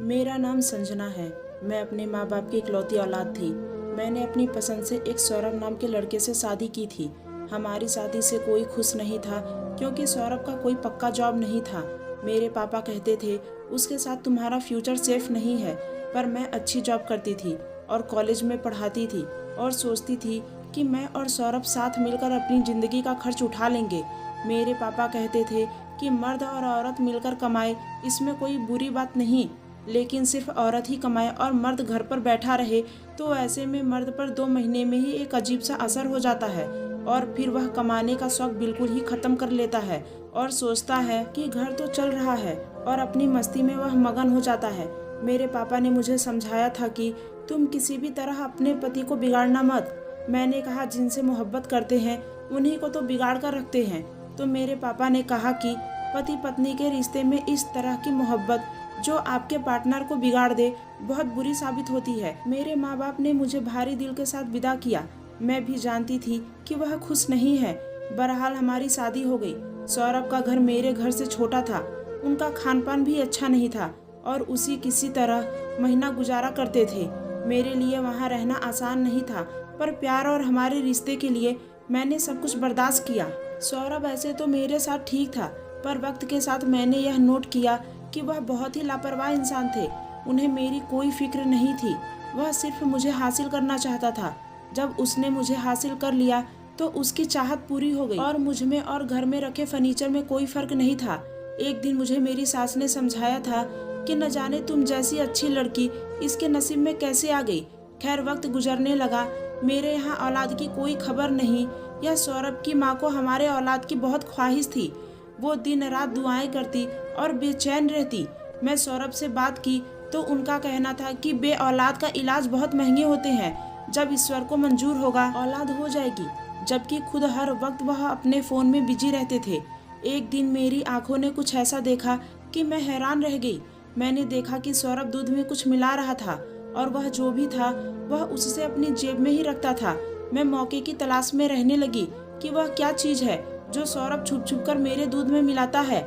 मेरा नाम संजना है। मैं अपने माँ बाप की इकलौती औलाद थी। मैंने अपनी पसंद से एक सौरभ नाम के लड़के से शादी की थी। हमारी शादी से कोई खुश नहीं था क्योंकि सौरभ का कोई पक्का जॉब नहीं था। मेरे पापा कहते थे उसके साथ तुम्हारा फ्यूचर सेफ नहीं है, पर मैं अच्छी जॉब करती थी और कॉलेज में पढ़ाती थी और सोचती थी कि मैं और सौरभ साथ मिलकर अपनी ज़िंदगी का खर्च उठा लेंगे। मेरे पापा कहते थे कि मर्द और औरत मिलकर कमाए, इसमें कोई बुरी बात नहीं, लेकिन सिर्फ औरत ही कमाए और मर्द घर पर बैठा रहे तो ऐसे में मर्द पर 2 महीने में ही एक अजीब सा असर हो जाता है और फिर वह कमाने का शौक बिल्कुल ही खत्म कर लेता है और सोचता है कि घर तो चल रहा है और अपनी मस्ती में वह मगन हो जाता है। मेरे पापा ने मुझे समझाया था कि तुम किसी भी तरह अपने पति को बिगाड़ना मत। मैंने कहा जिनसे मोहब्बत करते हैं उन्हीं को तो बिगाड़ कर रखते हैं। तो मेरे पापा ने कहा कि पति पत्नी के रिश्ते में इस तरह की मोहब्बत जो आपके पार्टनर को बिगाड़ दे बहुत बुरी साबित होती है। मेरे माँ बाप ने मुझे भारी दिल के साथ विदा किया। मैं भी जानती थी कि वह खुश नहीं है। बहरहाल हमारी शादी हो गई। सौरभ का घर मेरे घर से छोटा था, उनका खान पान भी अच्छा नहीं था और उसी किसी तरह महीना गुजारा करते थे। मेरे लिए वहाँ रहना आसान नहीं था, पर प्यार और हमारे रिश्ते के लिए मैंने सब कुछ बर्दाश्त किया। सौरभ ऐसे तो मेरे साथ ठीक था, पर वक्त के साथ मैंने यह नोट किया कि वह बहुत ही लापरवाह इंसान थे। उन्हें मेरी कोई फिक्र नहीं थी, वह सिर्फ मुझे हासिल करना चाहता था। जब उसने मुझे हासिल कर लिया तो उसकी चाहत पूरी हो गई और मुझ में और घर में रखे फर्नीचर में कोई फर्क नहीं था। एक दिन मुझे मेरी सास ने समझाया था कि न जाने तुम जैसी अच्छी लड़की इसके नसीब में कैसे आ गई। खैर वक्त गुजरने लगा, मेरे यहाँ औलाद की कोई खबर नहीं। यह सौरभ की माँ को हमारे औलाद की बहुत ख्वाहिश थी। वो दिन रात दुआएं करती और बेचैन रहती। मैं सौरभ से बात की तो उनका कहना था कि बे औलाद का इलाज बहुत महंगे होते हैं, जब ईश्वर को मंजूर होगा औलाद हो जाएगी। जबकि खुद हर वक्त वह अपने फ़ोन में बिजी रहते थे। एक दिन मेरी आंखों ने कुछ ऐसा देखा कि मैं हैरान रह गई। मैंने देखा कि सौरभ दूध में कुछ मिला रहा था और वह जो भी था वह उससे अपनी जेब में ही रखता था। मैं मौके की तलाश में रहने लगी कि वह क्या चीज़ है जो सौरभ छुप छुप कर मेरे दूध में मिलाता है।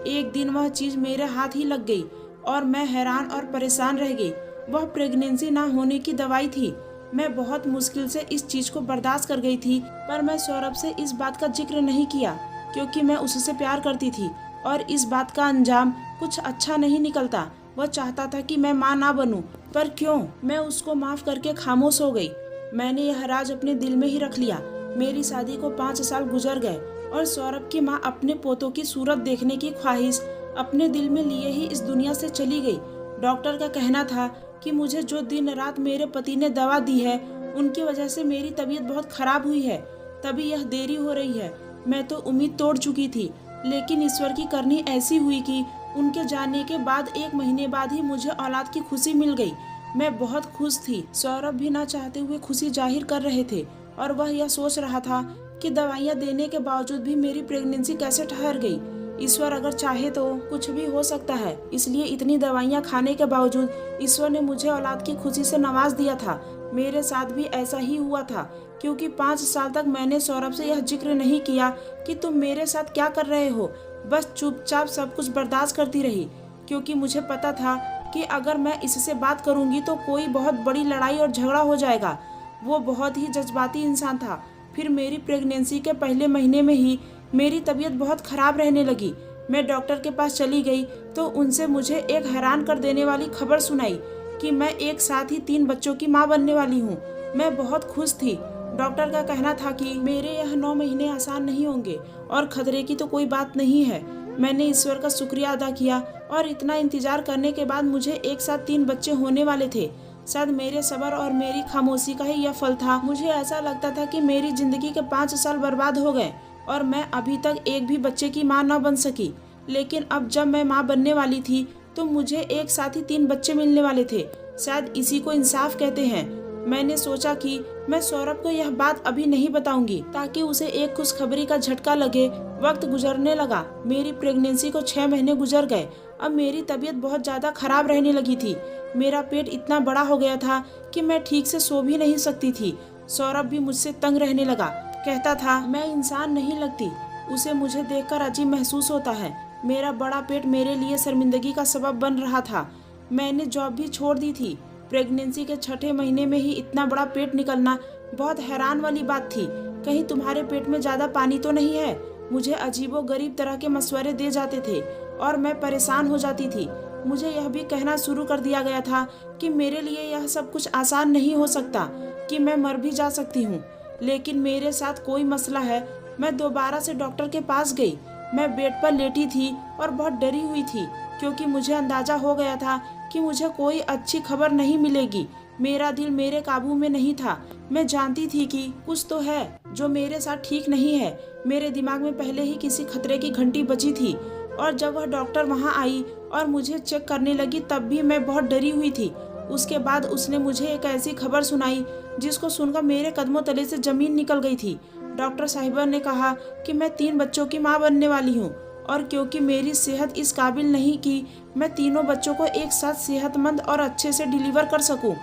एक दिन वह चीज़ मेरे हाथ ही लग गई और मैं हैरान और परेशान रह गई। वह प्रेगनेंसी ना होने की दवाई थी। मैं बहुत मुश्किल से इस चीज़ को बर्दाश्त कर गई थी, पर मैं सौरभ से इस बात का जिक्र नहीं किया क्योंकि मैं उससे प्यार करती थी और इस बात का अंजाम कुछ अच्छा नहीं निकलता। वह चाहता था कि मैं माँ ना बनूं, पर क्यों? मैं उसको माफ़ करके खामोश हो गई। मैंने यह राज अपने दिल में ही रख लिया। मेरी शादी को 5 साल गुजर गए और सौरभ की माँ अपने पोतों की सूरत देखने की ख्वाहिश अपने दिल में लिए ही इस दुनिया से चली गई। डॉक्टर का कहना था कि मुझे जो दिन रात मेरे पति ने दवा दी है उनकी वजह से मेरी तबीयत बहुत खराब हुई है, तभी यह देरी हो रही है। मैं तो उम्मीद तोड़ चुकी थी, लेकिन ईश्वर की करनी ऐसी हुई कि उनके जाने के बाद 1 महीने बाद ही मुझे औलाद की खुशी मिल गई। मैं बहुत खुश थी। सौरभ भी ना चाहते हुए खुशी जाहिर कर रहे थे और वह यह सोच रहा था कि दवाइयाँ देने के बावजूद भी मेरी प्रेगनेंसी कैसे ठहर गई। ईश्वर अगर चाहे तो कुछ भी हो सकता है, इसलिए इतनी दवाइयाँ खाने के बावजूद ईश्वर ने मुझे औलाद की खुशी से नवाज दिया था। मेरे साथ भी ऐसा ही हुआ था, क्योंकि 5 साल तक मैंने सौरभ से यह जिक्र नहीं किया कि तुम मेरे साथ क्या कर रहे हो। बस चुपचाप सब कुछ बर्दाश्त करती रही, क्योंकि मुझे पता था कि अगर मैं इससे बात करूंगी तो कोई बहुत बड़ी लड़ाई और झगड़ा हो जाएगा। वो बहुत ही जज्बाती इंसान था। फिर मेरी प्रेगनेंसी के पहले महीने में ही मेरी तबीयत बहुत ख़राब रहने लगी। मैं डॉक्टर के पास चली गई तो उनसे मुझे एक हैरान कर देने वाली खबर सुनाई कि मैं एक साथ ही 3 बच्चों की माँ बनने वाली हूँ। मैं बहुत खुश थी। डॉक्टर का कहना था कि मेरे यह 9 महीने आसान नहीं होंगे और खतरे की तो कोई बात नहीं है। मैंने ईश्वर का शुक्रिया अदा किया और इतना इंतजार करने के बाद मुझे एक साथ 3 बच्चे होने वाले थे। शायद मेरे सब्र और मेरी खामोशी का ही यह फल था। मुझे ऐसा लगता था कि मेरी जिंदगी के 5 साल बर्बाद हो गए और मैं अभी तक एक भी बच्चे की माँ न बन सकी। लेकिन अब जब मैं माँ बनने वाली थी तो मुझे एक साथ ही 3 बच्चे मिलने वाले थे। शायद इसी को इंसाफ कहते हैं। मैंने सोचा कि मैं सौरभ को यह बात अभी नहीं बताऊंगी ताकि उसे एक खुशखबरी का झटका लगे। वक्त गुजरने लगा। मेरी प्रेगनेंसी को 6 महीने गुजर गए। अब मेरी तबीयत बहुत ज़्यादा खराब रहने लगी थी। मेरा पेट इतना बड़ा हो गया था कि मैं ठीक से सो भी नहीं सकती थी। सौरभ भी मुझसे तंग रहने लगा। कहता था मैं इंसान नहीं लगती, उसे मुझे देखकर अजीब महसूस होता है। मेरा बड़ा पेट मेरे लिए शर्मिंदगी का सबब बन रहा था। मैंने जॉब भी छोड़ दी थी। प्रेगनेंसी के छठे महीने में ही इतना बड़ा पेट निकलना बहुत हैरान वाली बात थी। कहीं तुम्हारे पेट में ज़्यादा पानी तो नहीं है? मुझे अजीबो गरीब तरह के मशवरे दे जाते थे और मैं परेशान हो जाती थी। मुझे यह भी कहना शुरू कर दिया गया था कि मेरे लिए यह सब कुछ आसान नहीं हो सकता, कि मैं मर भी जा सकती हूँ। लेकिन मेरे साथ कोई मसला है। मैं दोबारा से डॉक्टर के पास गई। मैं बेड पर लेटी थी और बहुत डरी हुई थी, क्योंकि मुझे अंदाजा हो गया था कि मुझे कोई अच्छी खबर नहीं मिलेगी। मेरा दिल मेरे काबू में नहीं था। मैं जानती थी कि कुछ तो है जो मेरे साथ ठीक नहीं है। मेरे दिमाग में पहले ही किसी खतरे की घंटी बजी थी, और जब वह डॉक्टर वहां आई और मुझे चेक करने लगी तब भी मैं बहुत डरी हुई थी। उसके बाद उसने मुझे एक ऐसी खबर सुनाई जिसको सुनकर मेरे कदमों तले से जमीन निकल गई थी। डॉक्टर साहिबा ने कहा कि मैं 3 बच्चों की माँ बनने वाली हूँ, और क्योंकि मेरी सेहत इस काबिल नहीं कि मैं तीनों बच्चों को एक साथ सेहतमंद और अच्छे से डिलीवर कर सकूं,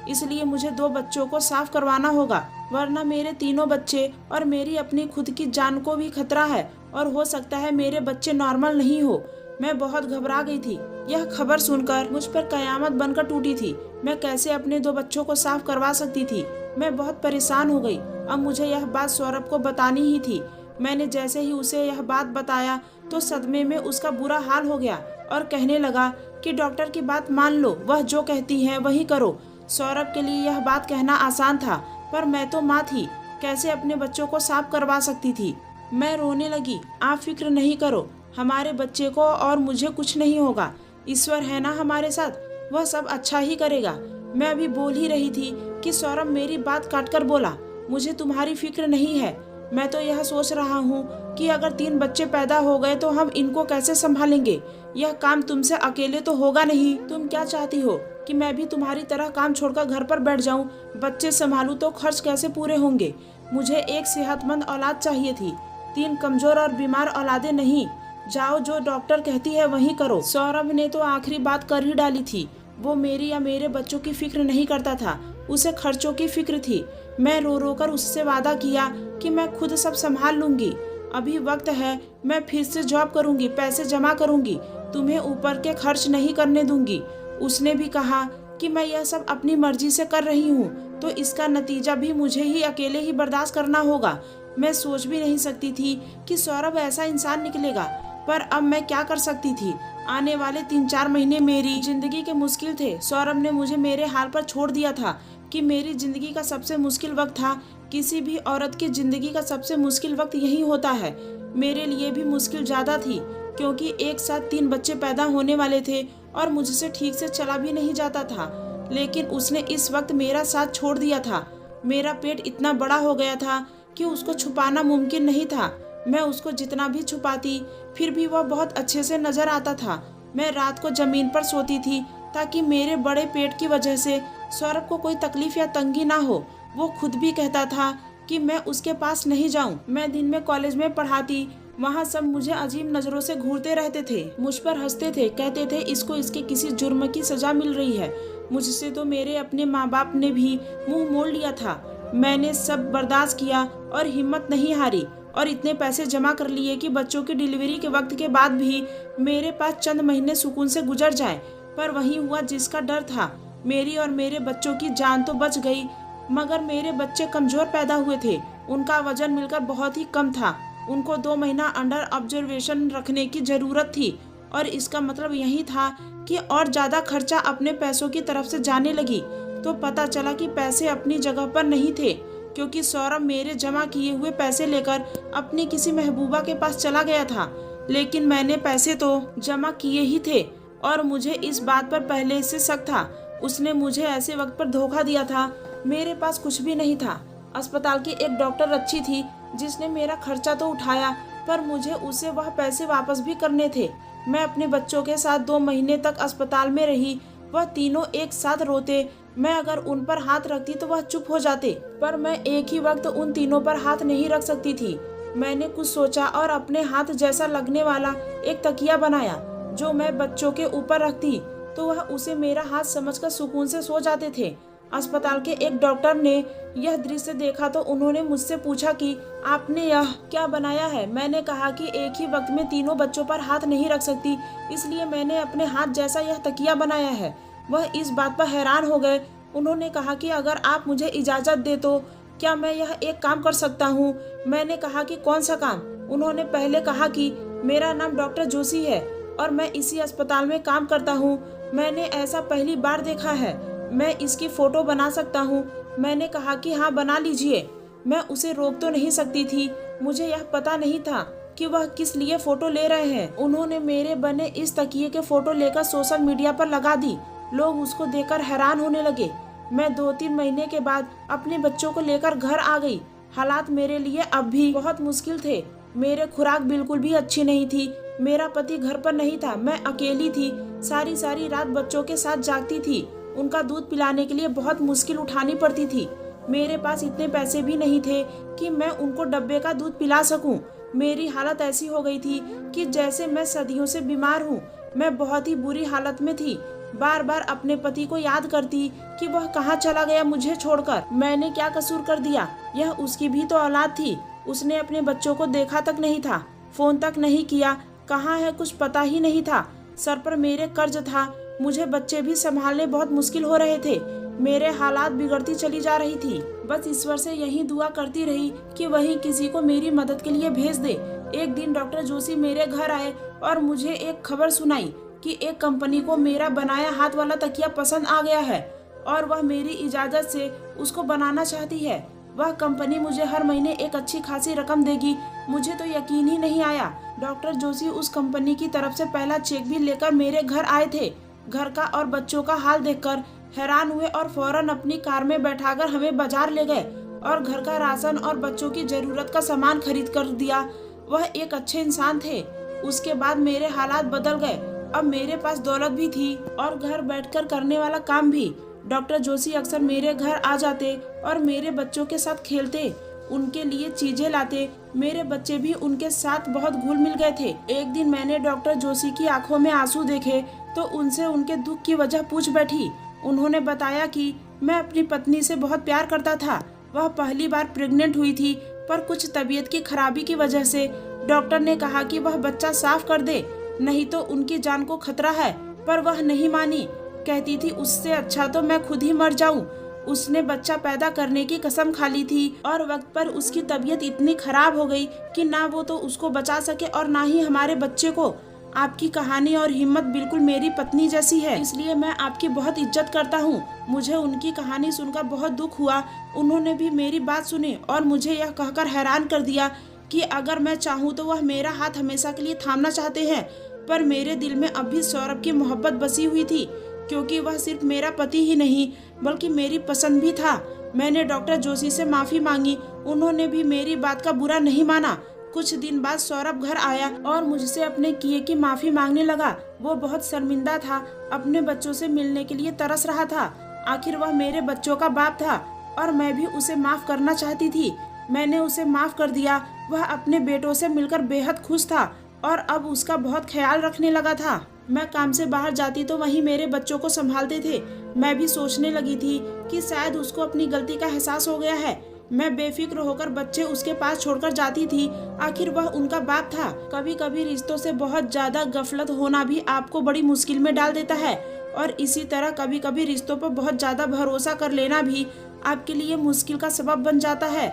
इसलिए मुझे 2 बच्चों को साफ करवाना होगा, वरना मेरे तीनों बच्चे और मेरी अपनी खुद की जान को भी खतरा है, और हो सकता है मेरे बच्चे नॉर्मल नहीं हो। मैं बहुत घबरा गई थी। यह खबर सुनकर मुझ पर कयामत बनकर टूटी थी। मैं कैसे अपने 2 बच्चों को साफ करवा सकती थी? मैं बहुत परेशान हो गई। अब मुझे यह बात सौरभ को बतानी ही थी। मैंने जैसे ही उसे यह बात बताया तो सदमे में उसका बुरा हाल हो गया और कहने लगा कि डॉक्टर की बात मान लो, वह जो कहती है वही करो। सौरभ के लिए यह बात कहना आसान था, पर मैं तो माँ थी, कैसे अपने बच्चों को साफ करवा सकती थी? मैं रोने लगी। आप फिक्र नहीं करो, हमारे बच्चे को और मुझे कुछ नहीं होगा। ईश्वर है ना हमारे साथ, वह सब अच्छा ही करेगा। मैं अभी बोल ही रही थी कि सौरभ मेरी बात काटकर बोला, मुझे तुम्हारी फिक्र नहीं है। मैं तो यह सोच रहा हूँ कि अगर 3 बच्चे पैदा हो गए तो हम इनको कैसे संभालेंगे? यह काम तुमसे अकेले तो होगा नहीं। तुम क्या चाहती हो कि मैं भी तुम्हारी तरह काम छोड़कर घर पर बैठ जाऊं? बच्चे संभालूं तो खर्च कैसे पूरे होंगे? मुझे एक सेहतमंद औलाद चाहिए थी, 3 कमजोर और बीमार औलादे नहीं। जाओ, जो डॉक्टर कहती है वही करो। सौरभ ने तो आखिरी बात कर ही डाली थी। वो मेरी या मेरे बच्चों की फिक्र नहीं करता था, उसे खर्चों की फिक्र थी। मैं रो रो कर उससे वादा किया कि मैं खुद सब संभाल लूंगी। अभी वक्त है, मैं फिर से जॉब करूंगी, पैसे जमा करूंगी, तुम्हें ऊपर के खर्च नहीं करने दूंगी। उसने भी कहा कि मैं यह सब अपनी मर्जी से कर रही हूँ, तो इसका नतीजा भी मुझे ही अकेले ही बर्दाश्त करना होगा। मैं सोच भी नहीं सकती थी कि सौरभ ऐसा इंसान निकलेगा, पर अब मैं क्या कर सकती थी? आने वाले 3-4 महीने मेरी जिंदगी के मुश्किल थे। सौरभ ने मुझे मेरे हाल पर छोड़ दिया था कि मेरी जिंदगी का सबसे मुश्किल वक्त था। किसी भी औरत की जिंदगी का सबसे मुश्किल वक्त यही होता है। मेरे लिए भी मुश्किल ज्यादा थी, क्योंकि एक साथ 3 बच्चे पैदा होने वाले थे और मुझसे ठीक से चला भी नहीं जाता था। लेकिन उसने इस वक्त मेरा साथ छोड़ दिया था। मेरा पेट इतना बड़ा हो गया था कि उसको छुपाना मुमकिन नहीं था। मैं उसको जितना भी छुपाती फिर भी वह बहुत अच्छे से नजर आता था। मैं रात को जमीन पर सोती थी ताकि मेरे बड़े पेट की वजह से सौरभ को कोई तकलीफ या तंगी ना हो। वो खुद भी कहता था कि मैं उसके पास नहीं जाऊं। मैं दिन में कॉलेज में पढ़ाती, वहाँ सब मुझे अजीब नजरों से घूरते रहते थे, मुझ पर हंसते थे, कहते थे इसको इसके किसी जुर्म की सजा मिल रही है। मुझसे तो मेरे अपने माँ बाप ने भी मुंह मोड़ लिया था। मैंने सब बर्दाश्त किया और हिम्मत नहीं हारी, और इतने पैसे जमा कर लिए कि बच्चों की डिलीवरी के वक्त के बाद भी मेरे पास चंद महीने सुकून से गुजर जाए। पर वही हुआ जिसका डर था। मेरी और मेरे बच्चों की जान तो बच गई, मगर मेरे बच्चे कमजोर पैदा हुए थे। उनका वजन मिलकर बहुत ही कम था। उनको 2 महीना अंडर ऑब्जर्वेशन रखने की जरूरत थी, और इसका मतलब यही था कि और ज्यादा खर्चा अपने पैसों की तरफ से जाने लगी। तो पता चला कि पैसे अपनी जगह पर नहीं थे, क्योंकि सौरभ मेरे जमा किए हुए पैसे लेकर अपनी किसी महबूबा के पास चला गया था। लेकिन मैंने पैसे तो जमा किए ही थे, और मुझे इस बात पर पहले से शक था। उसने मुझे ऐसे वक्त पर धोखा दिया था। मेरे पास कुछ भी नहीं था। अस्पताल की एक डॉक्टर अच्छी थी जिसने मेरा खर्चा तो उठाया, पर मुझे उसे वह पैसे वापस भी करने थे। मैं अपने बच्चों के साथ 2 महीने तक अस्पताल में रही। वह तीनों एक साथ रोते। मैं अगर उन पर हाथ रखती तो वह चुप हो जाते, पर मैं एक ही वक्त उन तीनों पर हाथ नहीं रख सकती थी। मैंने कुछ सोचा और अपने हाथ जैसा लगने वाला एक तकिया बनाया, जो मैं बच्चों के ऊपर रखती तो वह उसे मेरा हाथ समझकर सुकून से सो जाते थे। अस्पताल के एक डॉक्टर ने यह दृश्य देखा तो उन्होंने मुझसे पूछा कि आपने यह क्या बनाया है। मैंने कहा कि एक ही वक्त में तीनों बच्चों पर हाथ नहीं रख सकती, इसलिए मैंने अपने हाथ जैसा यह तकिया बनाया है। वह इस बात पर हैरान हो गए। उन्होंने कहा कि अगर आप मुझे इजाज़त दे तो क्या मैं यह एक काम कर सकता हूँ। मैंने कहा कि कौन सा काम। उन्होंने पहले कहा कि मेरा नाम डॉक्टर जोशी है और मैं इसी अस्पताल में काम करता हूँ। मैंने ऐसा पहली बार देखा है, मैं इसकी फ़ोटो बना सकता हूँ। मैंने कहा कि हाँ बना लीजिए। मैं उसे रोक तो नहीं सकती थी, मुझे यह पता नहीं था कि वह किस लिए फ़ोटो ले रहे हैं। उन्होंने मेरे बने इस तकिए के फ़ोटो लेकर सोशल मीडिया पर लगा दी। लोग उसको देखकर हैरान होने लगे। मैं 2-3 महीने के बाद अपने बच्चों को लेकर घर आ गई। हालात मेरे लिए अब भी बहुत मुश्किल थे। मेरे खुराक बिल्कुल भी अच्छी नहीं थी। मेरा पति घर पर नहीं था, मैं अकेली थी। सारी सारी रात बच्चों के साथ जागती थी। उनका दूध पिलाने के लिए बहुत मुश्किल उठानी पड़ती थी। मेरे पास इतने पैसे भी नहीं थे कि मैं उनको डब्बे का दूध पिला सकूं। मेरी हालत ऐसी हो गई थी कि जैसे मैं सदियों से बीमार हूं। मैं बहुत ही बुरी हालत में थी। बार बार अपने पति को याद करती कि वह कहाँ चला गया मुझे छोड़कर। मैंने क्या कसूर कर दिया? यह उसकी भी तो औलाद थी। उसने अपने बच्चों को देखा तक नहीं था, फोन तक नहीं किया। कहाँ है कुछ पता ही नहीं था। सर पर मेरे कर्ज था। मुझे बच्चे भी संभालने बहुत मुश्किल हो रहे थे। मेरे हालात बिगड़ती चली जा रही थी। बस ईश्वर से यही दुआ करती रही कि वही किसी को मेरी मदद के लिए भेज दे। एक दिन डॉक्टर जोशी मेरे घर आए और मुझे एक खबर सुनाई कि एक कंपनी को मेरा बनाया हाथ वाला तकिया पसंद आ गया है और वह मेरी इजाज़त से उसको बनाना चाहती है। वह कंपनी मुझे हर महीने एक अच्छी खासी रकम देगी। मुझे तो यकीन ही नहीं आया। डॉक्टर जोशी उस कंपनी की तरफ से पहला चेक भी लेकर मेरे घर आए थे। घर का और बच्चों का हाल देखकर हैरान हुए और फौरन अपनी कार में बैठाकर हमें बाजार ले गए और घर का राशन और बच्चों की जरूरत का सामान खरीद कर दिया। वह एक अच्छे इंसान थे। उसके बाद मेरे हालात बदल गए। अब मेरे पास दौलत भी थी और घर बैठकर करने वाला काम भी। डॉक्टर जोशी अक्सर मेरे घर आ जाते और मेरे बच्चों के साथ खेलते, उनके लिए चीजें लाते। मेरे बच्चे भी उनके साथ बहुत घुल मिल गए थे। एक दिन मैंने डॉक्टर जोशी की आंखों में आंसू देखे तो उनसे उनके दुख की वजह पूछ बैठी। उन्होंने बताया कि मैं अपनी पत्नी से बहुत प्यार करता था। वह पहली बार प्रेग्नेंट हुई थी, पर कुछ तबीयत की खराबी की वजह से डॉक्टर ने कहा कि वह बच्चा साफ कर दे, नहीं तो उनकी जान को खतरा है। पर वह नहीं मानी, कहती थी उससे अच्छा तो मैं खुद ही मर जाऊं। उसने बच्चा पैदा करने की कसम खा ली थी और वक्त पर उसकी तबीयत इतनी खराब हो गई कि ना वो तो उसको बचा सके और ना ही हमारे बच्चे को। आपकी कहानी और हिम्मत बिल्कुल मेरी पत्नी जैसी है, इसलिए मैं आपकी बहुत इज्जत करता हूँ। मुझे उनकी कहानी सुनकर बहुत दुख हुआ। उन्होंने भी मेरी बात सुनी और मुझे यह कहकर हैरान कर दिया कि अगर मैं चाहूँ तो वह मेरा हाथ हमेशा के लिए थामना चाहते हैं। पर मेरे दिल में अब भी सौरभ की मोहब्बत बसी हुई थी, क्योंकि वह सिर्फ मेरा पति ही नहीं बल्कि मेरी पसंद भी था। मैंने डॉक्टर जोशी से माफ़ी मांगी। उन्होंने भी मेरी बात का बुरा नहीं माना। कुछ दिन बाद सौरभ घर आया और मुझसे अपने किए की माफ़ी मांगने लगा। वो बहुत शर्मिंदा था, अपने बच्चों से मिलने के लिए तरस रहा था। आखिर वह मेरे बच्चों का बाप था और मैं भी उसे माफ़ करना चाहती थी। मैंने उसे माफ़ कर दिया। वह अपने बेटों से मिलकर बेहद खुश था और अब उसका बहुत ख्याल रखने लगा था। मैं काम से बाहर जाती तो वहीं मेरे बच्चों को संभालते थे। मैं भी सोचने लगी थी कि शायद उसको अपनी गलती का एहसास हो गया है। मैं बेफिक्र होकर बच्चे उसके पास छोड़कर जाती थी। आखिर वह उनका बाप था। कभी कभी रिश्तों से बहुत ज्यादा गफलत होना भी आपको बड़ी मुश्किल में डाल देता है और इसी तरह कभी कभी रिश्तों पर बहुत ज्यादा भरोसा कर लेना भी आपके लिए मुश्किल का सबब बन जाता है।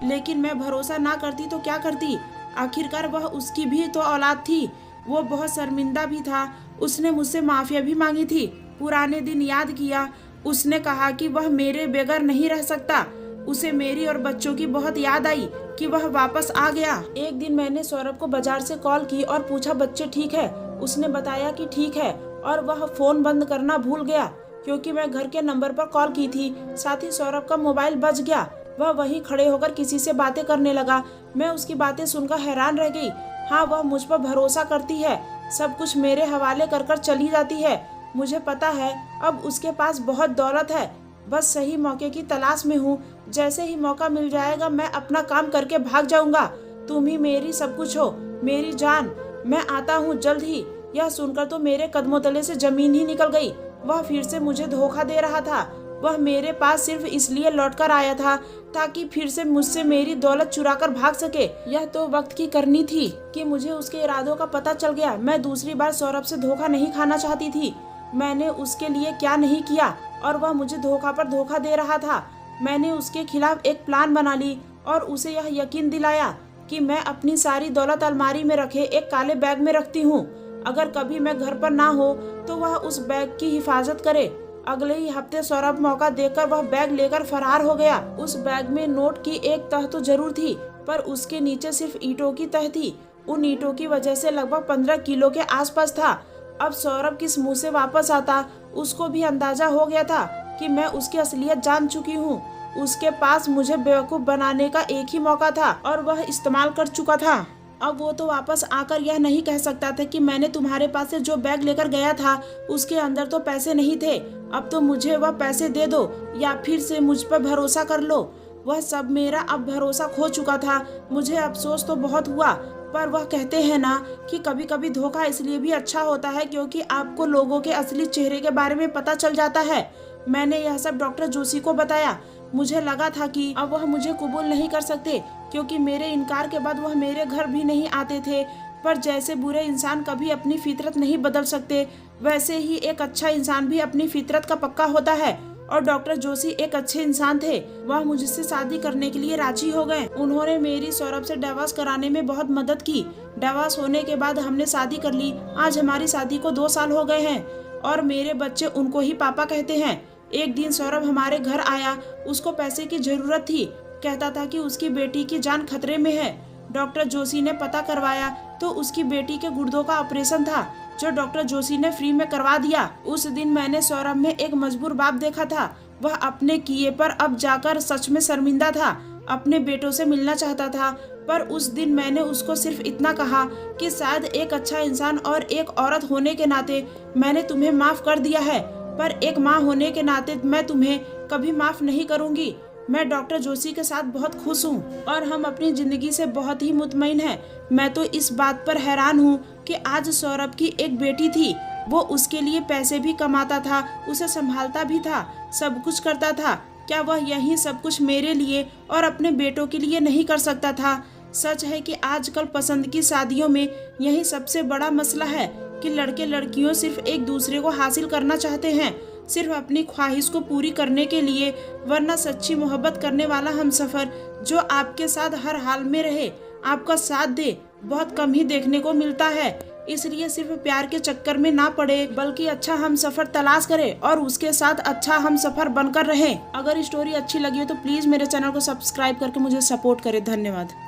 लेकिन मैं भरोसा ना करती तो क्या करती? आखिरकार वह उसकी भी तो औलाद थी। वो बहुत शर्मिंदा भी था। उसने मुझसे माफिया भी मांगी थी। पुराने दिन याद किया। उसने कहा कि वह मेरे बगैर नहीं रह सकता। उसे मेरी और बच्चों की बहुत याद आई कि वह वापस आ गया। एक दिन मैंने सौरभ को बाजार से कॉल की और पूछा बच्चे ठीक है? उसने बताया कि ठीक है और वह फोन बंद करना भूल गया क्योंकि मैं घर के नंबर पर कॉल की थी। साथ ही सौरभ का मोबाइल बज गया। वह वहीं खड़े होकर किसी से बातें करने लगा। मैं उसकी बातें सुनकर हैरान रह गई। हाँ, वह मुझ पर भरोसा करती है, सब कुछ मेरे हवाले कर कर चली जाती है। मुझे पता है अब उसके पास बहुत दौलत है। बस सही मौके की तलाश में हूँ। जैसे ही मौका मिल जाएगा मैं अपना काम करके भाग जाऊंगा। तुम ही मेरी सब कुछ हो, मेरी जान। मैं आता हूँ जल्द ही। यह सुनकर तो मेरे कदमों तले से जमीन ही निकल गई। वह फिर से मुझे धोखा दे रहा था। वह मेरे पास सिर्फ इसलिए लौटकर आया था ताकि फिर से मुझसे मेरी दौलत चुराकर भाग सके। यह तो वक्त की करनी थी कि मुझे उसके इरादों का पता चल गया। मैं दूसरी बार सौरभ से धोखा नहीं खाना चाहती थी। मैंने उसके लिए क्या नहीं किया और वह मुझे धोखा पर धोखा दे रहा था। मैंने उसके खिलाफ एक प्लान बना ली और उसे यह यकीन दिलाया कि मैं अपनी सारी दौलत अलमारी में रखे एक काले बैग में रखती हूँ। अगर कभी मैं घर पर ना हो तो वह उस बैग की हिफाजत करे। अगले ही हफ्ते सौरभ मौका देखकर वह बैग लेकर फरार हो गया। उस बैग में नोट की एक तह तो जरूर थी, पर उसके नीचे सिर्फ ईंटों की तह थी। उन ईंटों की वजह से लगभग 15 किलो के आसपास था। अब सौरभ किस मुंह से वापस आता, उसको भी अंदाजा हो गया था कि मैं उसकी असलियत जान चुकी हूँ। उसके पास मुझे बेवकूफ बनाने का एक ही मौका था और वह इस्तेमाल कर चुका था। अब वो तो वापस आकर यह नहीं कह सकता था कि मैंने तुम्हारे पास से जो बैग लेकर गया था उसके अंदर तो पैसे नहीं थे। अब तो मुझे वह पैसे दे दो या फिर से मुझ पर भरोसा कर लो। वह सब मेरा अब भरोसा खो चुका था। मुझे अफसोस तो बहुत हुआ, पर वह कहते हैं ना कि कभी कभी धोखा इसलिए भी अच्छा होता है क्योंकि आपको लोगों के असली चेहरे के बारे में पता चल जाता है। मैंने यह सब डॉक्टर जोशी को बताया। मुझे लगा था कि अब वह मुझे कबूल नहीं कर सकते क्योंकि मेरे इनकार के बाद वह मेरे घर भी नहीं आते थे। पर जैसे बुरे इंसान कभी अपनी फितरत नहीं बदल सकते, वैसे ही एक अच्छा इंसान भी अपनी फितरत का पक्का होता है। और डॉक्टर जोशी एक अच्छे इंसान थे। वह मुझसे शादी करने के लिए राजी हो गए। उन्होंने मेरी सौरभ से डिवोर्स कराने में बहुत मदद की। डिवोर्स होने के बाद हमने शादी कर ली। आज हमारी शादी को 2 साल हो गए हैं और मेरे बच्चे उनको ही पापा कहते हैं। एक दिन सौरभ हमारे घर आया। उसको पैसे की जरूरत थी। कहता था कि उसकी बेटी की जान खतरे में है। डॉक्टर जोशी ने पता करवाया तो उसकी बेटी के गुर्दों का ऑपरेशन था जो डॉक्टर जोशी ने फ्री में करवा दिया। उस दिन मैंने सौरभ में एक मजबूर बाप देखा था। वह अपने किए पर अब जाकर सच में शर्मिंदा था। अपने बेटों से मिलना चाहता था। पर उस दिन मैंने उसको सिर्फ इतना कहा कि शायद एक अच्छा इंसान और एक औरत होने के नाते मैंने तुम्हें माफ कर दिया है, पर एक माँ होने के नाते मैं तुम्हें कभी माफ नहीं करूंगी। मैं डॉक्टर जोशी के साथ बहुत खुश हूँ और हम अपनी जिंदगी से बहुत ही मुतमईन हैं। मैं तो इस बात पर हैरान हूँ कि आज सौरभ की एक बेटी थी। वो उसके लिए पैसे भी कमाता था, उसे संभालता भी था, सब कुछ करता था। क्या वह यही सब कुछ मेरे लिए और अपने बेटों के लिए नहीं कर सकता था? सच है कि आजकल पसंद की शादियों में यही सबसे बड़ा मसला है कि लड़के लड़कियों सिर्फ एक दूसरे को हासिल करना चाहते हैं, सिर्फ अपनी ख्वाहिश को पूरी करने के लिए। वरना सच्ची मोहब्बत करने वाला हमसफर जो आपके साथ हर हाल में रहे, आपका साथ दे, बहुत कम ही देखने को मिलता है। इसलिए सिर्फ प्यार के चक्कर में ना पड़े, बल्कि अच्छा हमसफर तलाश करे और उसके साथ अच्छा हमसफर बनकर रहे। अगर स्टोरी अच्छी लगी हो तो प्लीज मेरे चैनल को सब्सक्राइब करके मुझे सपोर्ट करें। धन्यवाद।